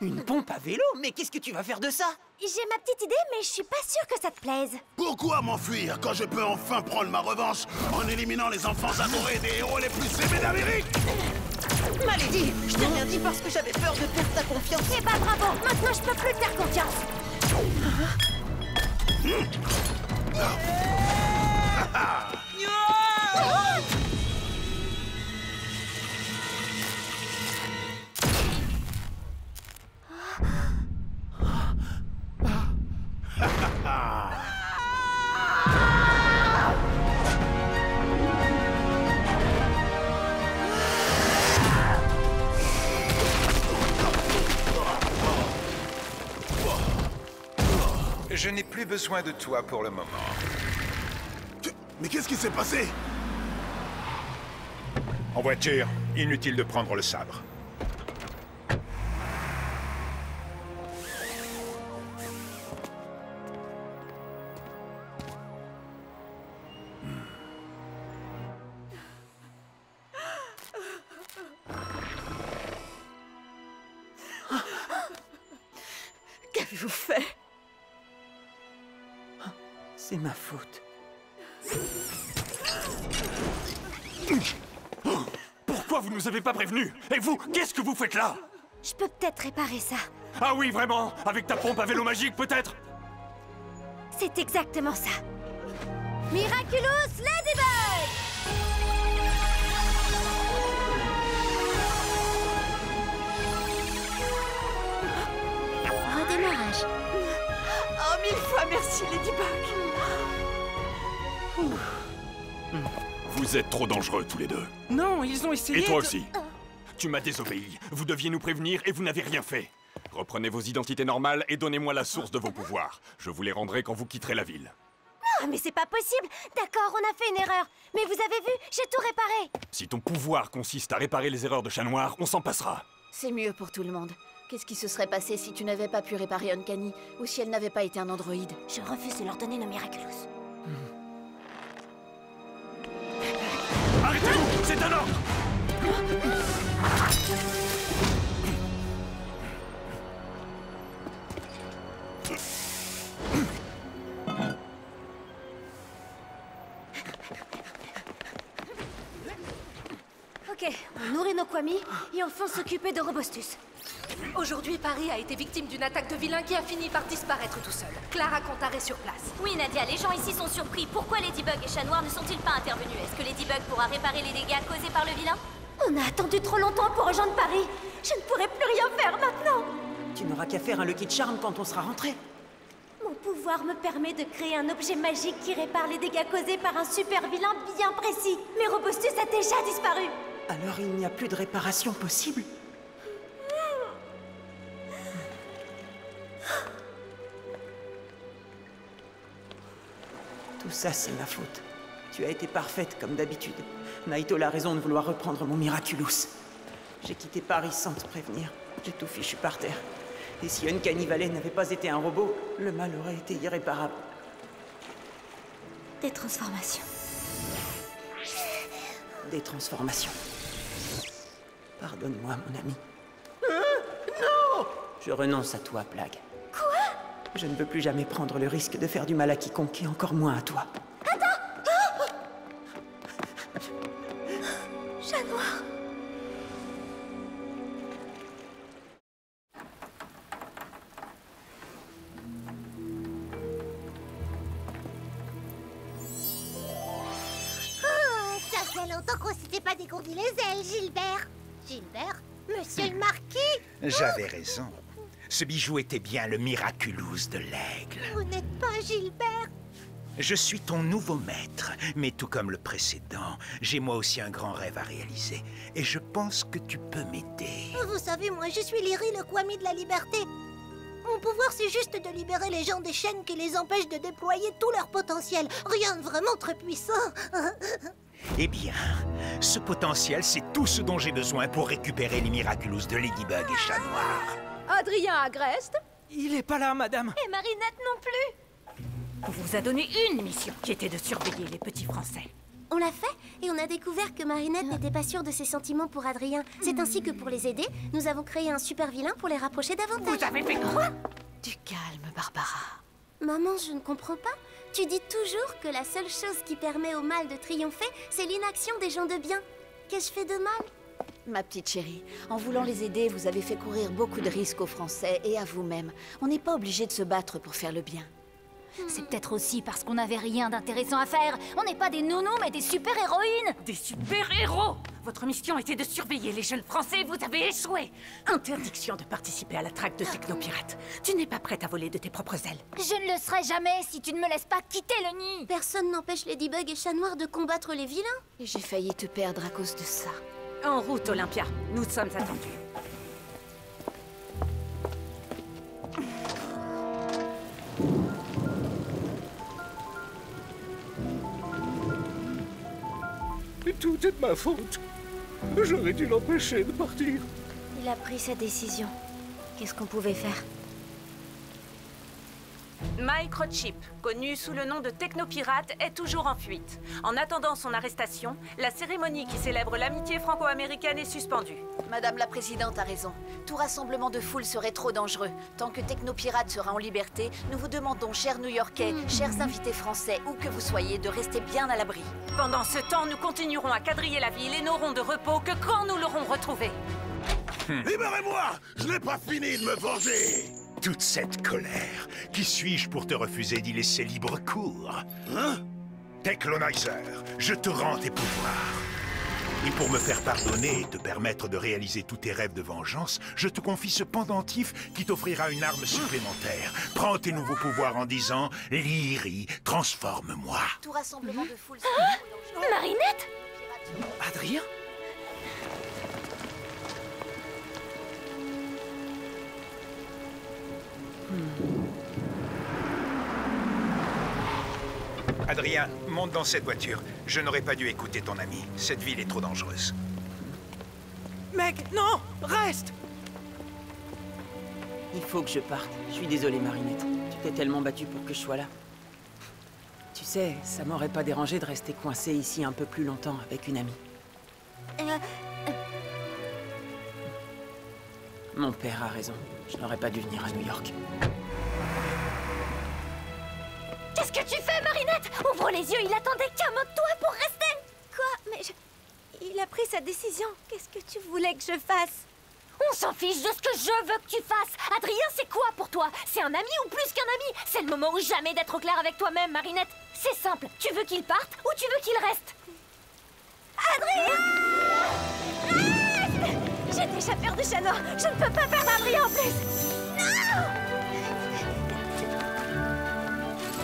Une pompe à vélo? Mais qu'est-ce que tu vas faire de ça? J'ai ma petite idée, mais je suis pas sûre que ça te plaise. Pourquoi m'enfuir quand je peux enfin prendre ma revanche en éliminant les enfants adorés des héros les plus aimés d'Amérique? Malédie! Je t'ai rien dit parce que j'avais peur de perdre ta confiance. Eh bah bravo! Maintenant, je peux plus te faire confiance. Je n'ai plus besoin de toi pour le moment. Mais qu'est-ce qui s'est passé? En voiture, inutile de prendre le sabre. Qu'avez-vous fait? C'est ma faute. Pourquoi vous nous avez pas prévenus? Et vous, qu'est-ce que vous faites là? Je peux peut-être réparer ça. Ah oui, vraiment? Avec ta pompe à vélo magique, peut-être? C'est exactement ça. Miraculous Ladybug! Redémarrage. Oh, 1000 fois merci, Ladybug. Vous êtes trop dangereux, tous les deux. Non, ils ont essayé. Et toi aussi. Tu m'as désobéi. Vous deviez nous prévenir et vous n'avez rien fait. Reprenez vos identités normales et donnez-moi la source de vos pouvoirs. Je vous les rendrai quand vous quitterez la ville. Non, mais c'est pas possible. D'accord, on a fait une erreur. Mais vous avez vu, j'ai tout réparé. Si ton pouvoir consiste à réparer les erreurs de Chat Noir, on s'en passera. C'est mieux pour tout le monde. Qu'est-ce qui se serait passé si tu n'avais pas pu réparer Uncanny ou si elle n'avait pas été un androïde? Je refuse de leur donner nos Miraculous. Arrêtez-vous! C'est un ordre! Ok, on nourrit nos Kwami et on fonce s'occuper de Robostus. Aujourd'hui, Paris a été victime d'une attaque de vilains qui a fini par disparaître tout seul. Clara Contar est sur place. Oui, Nadia, les gens ici sont surpris. Pourquoi Ladybug et Chat Noir ne sont-ils pas intervenus? Est-ce que Ladybug pourra réparer les dégâts causés par le vilain? On a attendu trop longtemps pour rejoindre Paris. Je ne pourrai plus rien faire maintenant. Tu n'auras qu'à faire un Lucky Charm quand on sera rentré. Mon pouvoir me permet de créer un objet magique qui répare les dégâts causés par un super vilain bien précis. Mais Robustus a déjà disparu. Alors il n'y a plus de réparation possible? Tout ça, c'est ma faute. Tu as été parfaite, comme d'habitude. Naito a raison de vouloir reprendre mon Miraculous. J'ai quitté Paris sans te prévenir. J'ai tout fichu par terre. Et si Uncanny Valley n'avait pas été un robot, le mal aurait été irréparable. Des transformations. Des transformations. Pardonne-moi, mon ami. Non! Je renonce à toi, Plague. Quoi? Je ne veux plus jamais prendre le risque de faire du mal à quiconque, et encore moins à toi. Attends! Chat Noir. Ça fait longtemps qu'on s'était pas dégourdi les ailes, Gilbert. Gilbert? Monsieur le Marquis? J'avais raison. Ce bijou était bien le Miraculous de l'aigle. Vous n'êtes pas Gilbert? Je suis ton nouveau maître, mais tout comme le précédent, j'ai moi aussi un grand rêve à réaliser. Et je pense que tu peux m'aider. Vous savez, moi, je suis Lyri, le Kwami de la liberté. Mon pouvoir, c'est juste de libérer les gens des chaînes qui les empêchent de déployer tout leur potentiel. Rien de vraiment très puissant. Eh bien, ce potentiel, c'est tout ce dont j'ai besoin pour récupérer les Miraculous de Ladybug et Chat Noir. Adrien Agreste? Il est pas là, madame. Et Marinette non plus. On vous a donné une mission qui était de surveiller les petits Français. On l'a fait et on a découvert que Marinette n'était pas sûre de ses sentiments pour Adrien. C'est ainsi que pour les aider, nous avons créé un super vilain pour les rapprocher davantage. Vous avez fait quoi? Du calme, Barbara. Maman, je ne comprends pas. Tu dis toujours que la seule chose qui permet au mal de triompher, c'est l'inaction des gens de bien. Qu'ai-je fait de mal? Ma petite chérie, en voulant les aider, vous avez fait courir beaucoup de risques aux Français et à vous-même. On n'est pas obligé de se battre pour faire le bien. C'est peut-être aussi parce qu'on n'avait rien d'intéressant à faire. On n'est pas des nounous, mais des super-héroïnes. Des super-héros! Votre mission était de surveiller les jeunes Français, vous avez échoué! Interdiction de participer à la traque de technopirates. Tu n'es pas prête à voler de tes propres ailes. Je ne le serai jamais si tu ne me laisses pas quitter le nid. Personne n'empêche Ladybug et Chat Noir de combattre les vilains. Et j'ai failli te perdre à cause de ça. En route, Olympia. Nous sommes attendus. Tout est de ma faute. J'aurais dû l'empêcher de partir. Il a pris sa décision. Qu'est-ce qu'on pouvait faire? Microchip, connu sous le nom de Technopirate, est toujours en fuite. En attendant son arrestation, la cérémonie qui célèbre l'amitié franco-américaine est suspendue. Madame la Présidente a raison. Tout rassemblement de foule serait trop dangereux. Tant que Technopirate sera en liberté, nous vous demandons, chers New-Yorkais, chers invités français, où que vous soyez, de rester bien à l'abri. Pendant ce temps, nous continuerons à quadriller la ville et n'aurons de repos que quand nous l'aurons retrouvé. Libérez-moi! Je n'ai pas fini de me venger! Toute cette colère, qui suis-je pour te refuser d'y laisser libre cours? Hein? Techlonizer, je te rends tes pouvoirs. Et pour me faire pardonner et te permettre de réaliser tous tes rêves de vengeance, je te confie ce pendentif qui t'offrira une arme supplémentaire. Prends tes nouveaux pouvoirs en disant « Lyri, transforme-moi ». Tout rassemblement de foule... Marinette? Adrien? Adrien, monte dans cette voiture. Je n'aurais pas dû écouter ton ami. Cette ville est trop dangereuse. Mec, non! Reste! Il faut que je parte. Je suis désolé, Marinette. Tu t'es tellement battue pour que je sois là. Tu sais, ça m'aurait pas dérangé de rester coincé ici un peu plus longtemps avec une amie. Mon père a raison. Je n'aurais pas dû venir à New York. Qu'est-ce que tu fais, Marinette? Ouvre les yeux, il attendait qu'un mot de toi pour rester. Quoi? Mais il a pris sa décision. Qu'est-ce que tu voulais que je fasse? On s'en fiche de ce que je veux que tu fasses. Adrien, c'est quoi pour toi? C'est un ami ou plus qu'un ami? C'est le moment ou jamais d'être au clair avec toi-même, Marinette. C'est simple, tu veux qu'il parte ou tu veux qu'il reste? Adrien! Reste! J'ai déjà perdu Chat-Noir. Je ne peux pas perdre Adrien en plus. Non!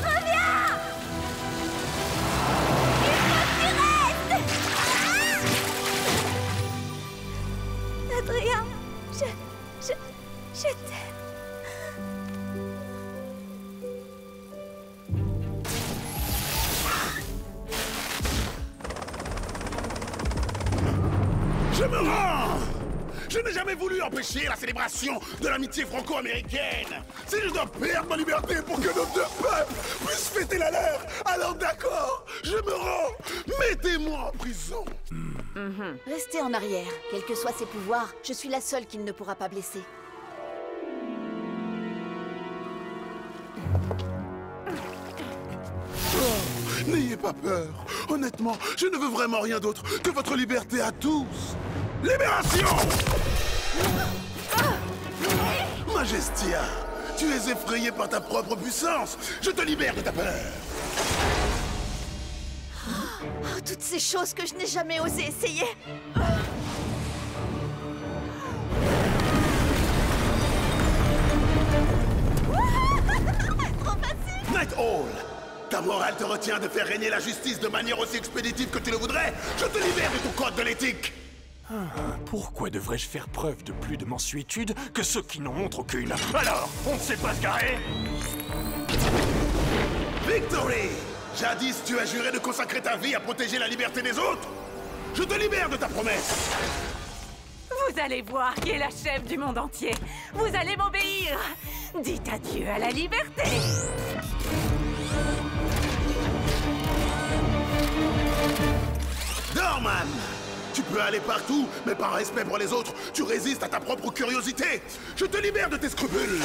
Reviens! Adrien, je t'aime. Je me rends! Je n'ai jamais voulu empêcher la célébration de l'amitié franco-américaine. Si je dois perdre ma liberté pour que nos deux peuples puissent fêter la leur, alors d'accord, je me rends. Mettez-moi en prison. Restez en arrière. Quels que soient ses pouvoirs, je suis la seule qu'il ne pourra pas blesser. Oh, n'ayez pas peur. Honnêtement, je ne veux vraiment rien d'autre que votre liberté à tous. Libération! Majestia, tu es effrayé par ta propre puissance. Je te libère de ta peur. Oh, toutes ces choses que je n'ai jamais osé essayer. Trop facile! Night Owl, ta morale te retient de faire régner la justice de manière aussi expéditive que tu le voudrais. Je te libère de ton code de l'éthique. Pourquoi devrais-je faire preuve de plus de mansuétude que ceux qui n'en montrent aucune? Alors, on ne sait pas se garer? Victory! Jadis, tu as juré de consacrer ta vie à protéger la liberté des autres. Je te libère de ta promesse. Vous allez voir qui est la chef du monde entier. Vous allez m'obéir. Dites adieu à la liberté. Dorman! Tu peux aller partout, mais par respect pour les autres, tu résistes à ta propre curiosité. Je te libère de tes scrupules.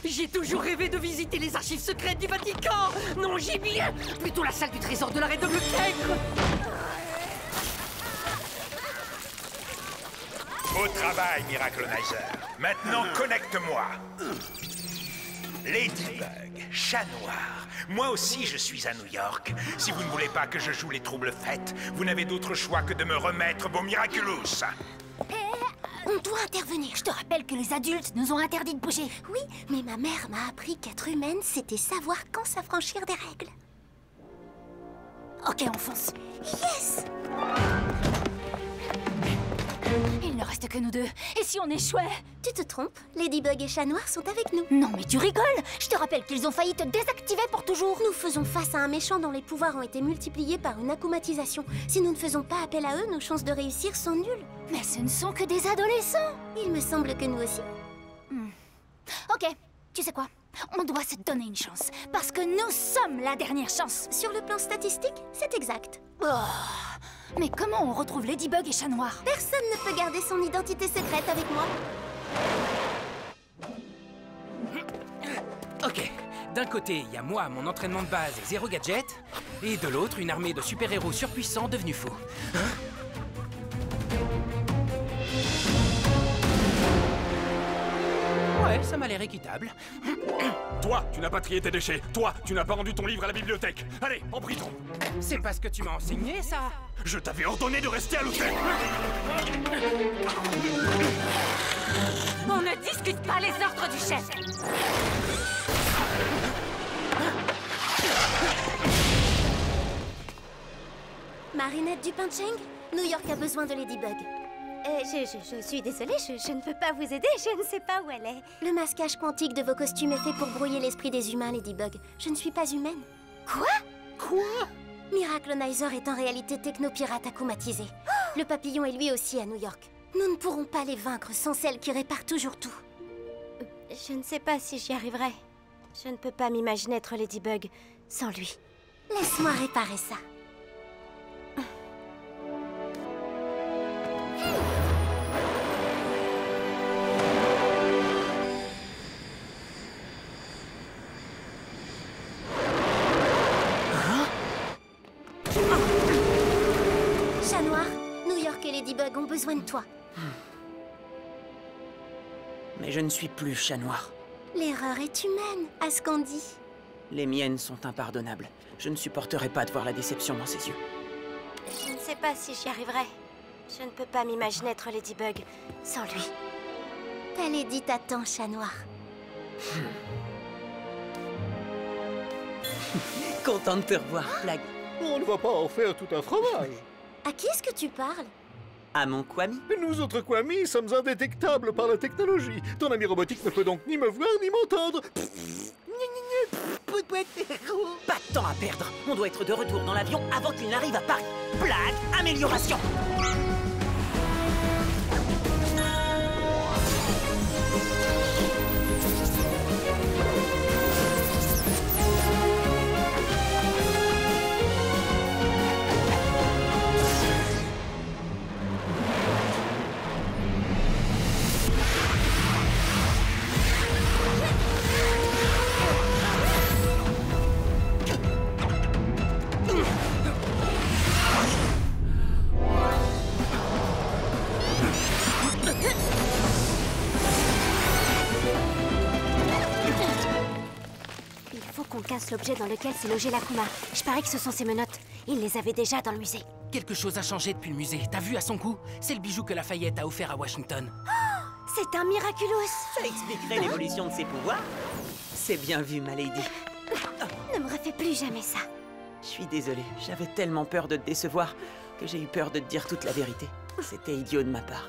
J'ai toujours rêvé de visiter les archives secrètes du Vatican. Non, gibier, plutôt la salle du trésor de la reine de Bleucaigre. Au travail, Miraclonizer. Maintenant, connecte-moi. Ladybug, Chat Noir. Moi aussi, je suis à New York. Si vous ne voulez pas que je joue les troubles fêtes, vous n'avez d'autre choix que de me remettre vos Miraculous. On doit intervenir. Je te rappelle que les adultes nous ont interdit de bouger. Oui, mais ma mère m'a appris qu'être humaine, c'était savoir quand s'affranchir des règles. Ok, on fonce. Yes! Il ne reste que nous deux. Et si on échouait? Tu te trompes. Ladybug et Chat Noir sont avec nous. Non, mais tu rigoles. Je te rappelle qu'ils ont failli te désactiver pour toujours. Nous faisons face à un méchant dont les pouvoirs ont été multipliés par une akumatisation. Si nous ne faisons pas appel à eux, nos chances de réussir sont nulles. Mais ce ne sont que des adolescents. Il me semble que nous aussi. Ok, tu sais quoi? On doit se donner une chance. Parce que nous sommes la dernière chance. Sur le plan statistique, c'est exact. Oh. Mais comment on retrouve Ladybug et Chat Noir? Personne ne peut garder son identité secrète avec moi. Ok, d'un côté, il y a moi, mon entraînement de base et zéro gadget, et de l'autre, une armée de super-héros surpuissants devenus fous. Ouais, ça m'a l'air équitable. Toi, tu n'as pas trié tes déchets. Toi, tu n'as pas rendu ton livre à la bibliothèque. Allez, en prison. C'est pas ce que tu m'as enseigné, ça. Je t'avais ordonné de rester à l'hôtel. On ne discute pas les ordres du chef. Marinette Dupin-Cheng, New York a besoin de Ladybug. Je suis désolée, je ne peux pas vous aider, je ne sais pas où elle est. Le masquage quantique de vos costumes est fait pour brouiller l'esprit des humains, Ladybug. Je ne suis pas humaine. Quoi? Miraclonizer est en réalité technopirate akumatisé. Le papillon est lui aussi à New York. Nous ne pourrons pas les vaincre sans celle qui répare toujours tout. Je ne sais pas si j'y arriverai. Je ne peux pas m'imaginer être Ladybug sans lui. Laisse-moi réparer ça. Chat Noir, New York et Ladybug ont besoin de toi. Mais je ne suis plus chat noir. L'erreur est humaine, à ce qu'on dit. Les miennes sont impardonnables. Je ne supporterai pas de voir la déception dans ses yeux. Je ne sais pas si j'y arriverai. Je ne peux pas m'imaginer être Ladybug sans lui. Ta Lady t'attend, chat noir. Content de te revoir, Flag. On ne va pas en faire tout un fromage. À qui est-ce que tu parles? À mon Kwami. Nous autres Kwami sommes indétectables par la technologie. Ton ami robotique ne peut donc ni me voir ni m'entendre. Pas de temps à perdre. On doit être de retour dans l'avion avant qu'il n'arrive à Paris. Blague, amélioration. Casse l'objet dans lequel s'est logé l'Akuma. Je parie que ce sont ses menottes. Il les avait déjà dans le musée. Quelque chose a changé depuis le musée. T'as vu à son cou? C'est le bijou que Lafayette a offert à Washington. Oh, c'est un Miraculous. Ça expliquerait l'évolution de ses pouvoirs. C'est bien vu, ma lady. Ne me refais plus jamais ça. Je suis désolée. J'avais tellement peur de te décevoir que j'ai eu peur de te dire toute la vérité. C'était idiot de ma part.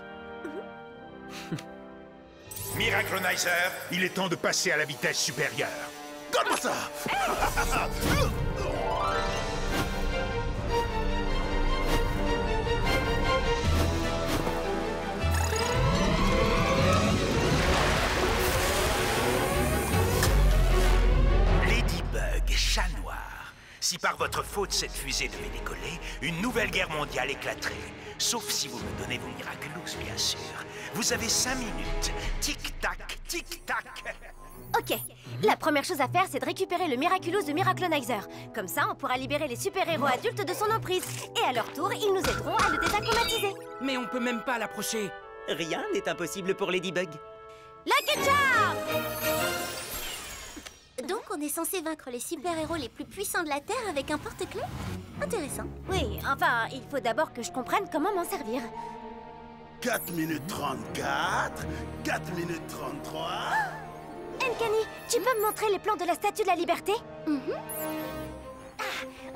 Miraclonizer, il est temps de passer à la vitesse supérieure. Donne-moi ça. Ladybug, chat noir. Si par votre faute cette fusée devait décoller, une nouvelle guerre mondiale éclaterait. Sauf si vous me donnez vos Miraculous, bien sûr. Vous avez 5 minutes. Tic-tac, tic-tac. Ok, la première chose à faire, c'est de récupérer le Miraculous de Miraclonizer. Comme ça, on pourra libérer les super-héros adultes de son emprise. Et à leur tour, ils nous aideront à le désacclimatiser. Mais on peut même pas l'approcher. Rien n'est impossible pour Ladybug. Lucky Charm! Donc, on est censé vaincre les super-héros les plus puissants de la Terre avec un porte-clés? Intéressant. Oui, enfin, il faut d'abord que je comprenne comment m'en servir. 4 minutes 34, 4 minutes 33... Uncanny, tu peux me montrer les plans de la Statue de la Liberté?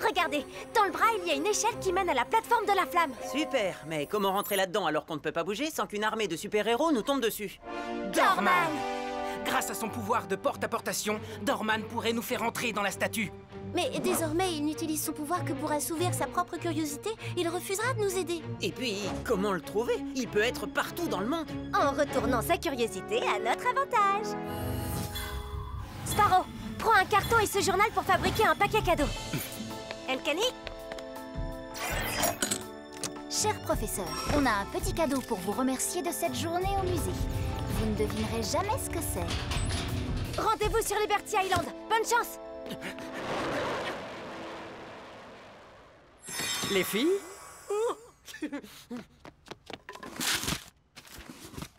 Regardez, dans le bras, il y a une échelle qui mène à la plateforme de la flamme. Super, mais comment rentrer là-dedans alors qu'on ne peut pas bouger sans qu'une armée de super-héros nous tombe dessus? Dorman! Grâce à son pouvoir de porte-à-portation, Dorman pourrait nous faire entrer dans la statue. Mais désormais, il n'utilise son pouvoir que pour assouvir sa propre curiosité. Il refusera de nous aider. Et puis, comment le trouver? Il peut être partout dans le monde. En retournant sa curiosité à notre avantage. Sparrow, prends un carton et ce journal pour fabriquer un paquet cadeau. Uncanny? Cher professeur, on a un petit cadeau pour vous remercier de cette journée au musée. Vous ne devinerez jamais ce que c'est. Rendez-vous sur Liberty Island. Bonne chance! Les filles?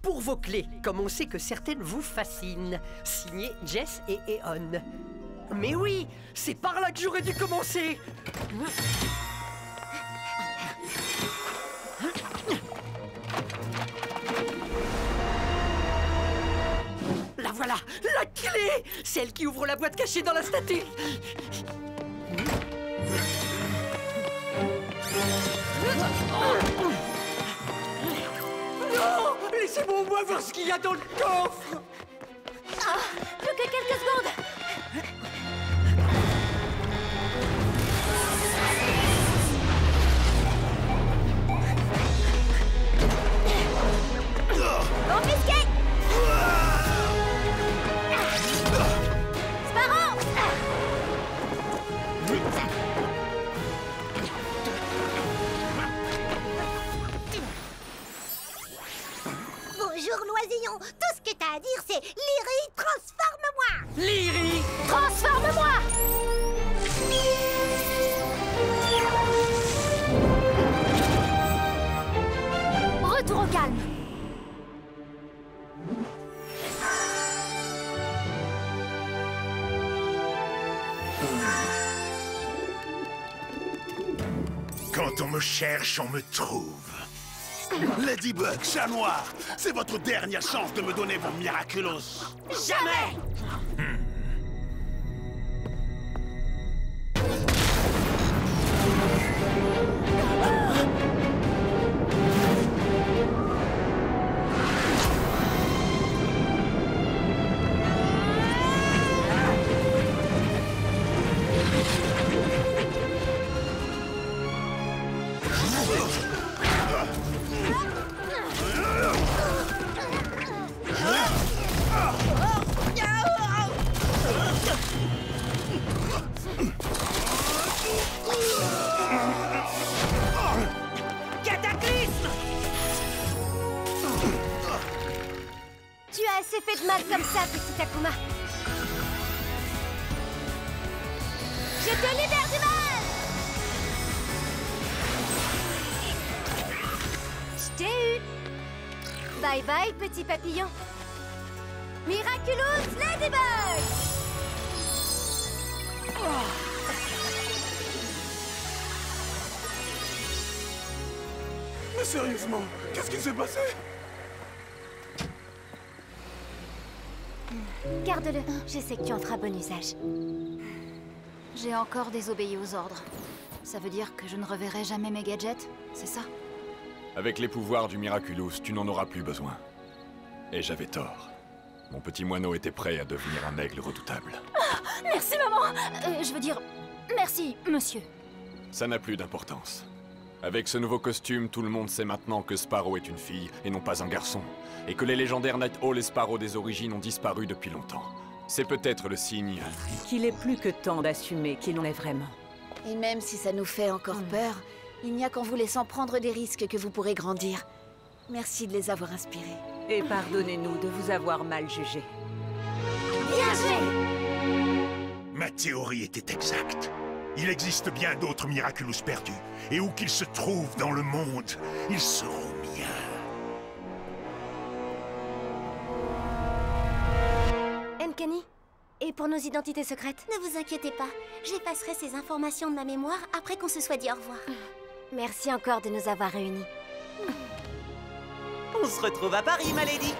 Pour vos clés, comme on sait que certaines vous fascinent. Signé Jess et Eon. Mais oui, c'est par là que j'aurais dû commencer. La voilà, la clé! Celle qui ouvre la boîte cachée dans la statue. Non! Laissez-moi au moins voir ce qu'il y a dans le coffre! Plus que quelques secondes! Confisqué! Sparrow! Bonjour, Loisillon. Tout ce que t'as à dire, c'est Lyri, transforme-moi. Lyri, transforme-moi. Retour au calme. Quand on me cherche, on me trouve. Ladybug, chat noir, c'est votre dernière chance de me donner vos Miraculous. Jamais! Cataclysme! Tu as assez fait de mal comme ça, petit Akuma. Je te libère du mal! Je t'ai eu! Bye bye, petit papillon. Miraculous Ladybug! Mais sérieusement, qu'est-ce qui s'est passé? Garde-le, je sais que tu en feras bon usage. J'ai encore désobéi aux ordres. Ça veut dire que je ne reverrai jamais mes gadgets, c'est ça? Avec les pouvoirs du Miraculous, tu n'en auras plus besoin. Et j'avais tort. Mon petit moineau était prêt à devenir un aigle redoutable. Merci, maman! Je veux dire, merci, monsieur. Ça n'a plus d'importance. Avec ce nouveau costume, tout le monde sait maintenant que Sparrow est une fille et non pas un garçon. Et que les légendaires Night Owl et Sparrow des origines ont disparu depuis longtemps. C'est peut-être le signe qu'il est plus que temps d'assumer qui l'on est vraiment. Et même si ça nous fait encore peur, il n'y a qu'en vous laissant prendre des risques que vous pourrez grandir. Merci de les avoir inspirés. Et pardonnez-nous de vous avoir mal jugé. Bien joué! Ma théorie était exacte. Il existe bien d'autres Miraculous perdus. Et où qu'ils se trouvent dans le monde, ils seront miens. Kenny, et pour nos identités secrètes? Ne vous inquiétez pas, j'effacerai ces informations de ma mémoire après qu'on se soit dit au revoir. Merci encore de nous avoir réunis. On se retrouve à Paris, ma lady.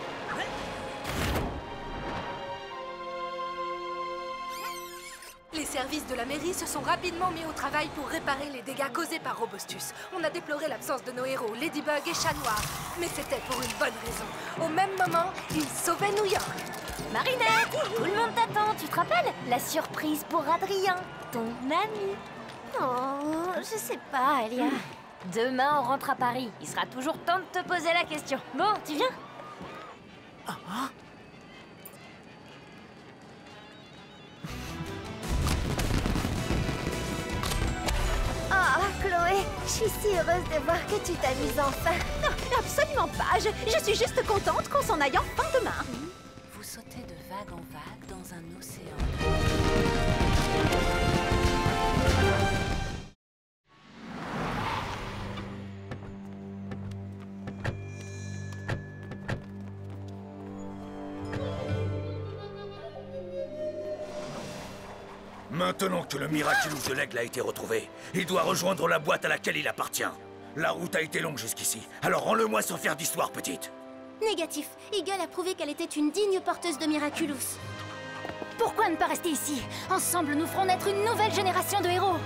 Les services de la mairie se sont rapidement mis au travail pour réparer les dégâts causés par Robostus. On a déploré l'absence de nos héros, Ladybug et Chat Noir. Mais c'était pour une bonne raison. Au même moment, ils sauvaient New York. Marinette, tout le monde t'attend, tu te rappelles? La surprise pour Adrien, ton ami. Oh, je sais pas, Alia. Demain, on rentre à Paris. Il sera toujours temps de te poser la question. Bon, tu viens? Oh, Chloé, je suis si heureuse de voir que tu t'amuses enfin. Non, absolument pas. Je suis juste contente qu'on s'en aille enfin demain. Vous sautez de vague en vague dans un océan. Maintenant que le Miraculous de l'aigle a été retrouvé, il doit rejoindre la boîte à laquelle il appartient. La route a été longue jusqu'ici, alors rends-le-moi sans faire d'histoire, petite. Négatif. Eagle a prouvé qu'elle était une digne porteuse de Miraculous. Pourquoi ne pas rester ici? Ensemble, nous ferons naître une nouvelle génération de héros.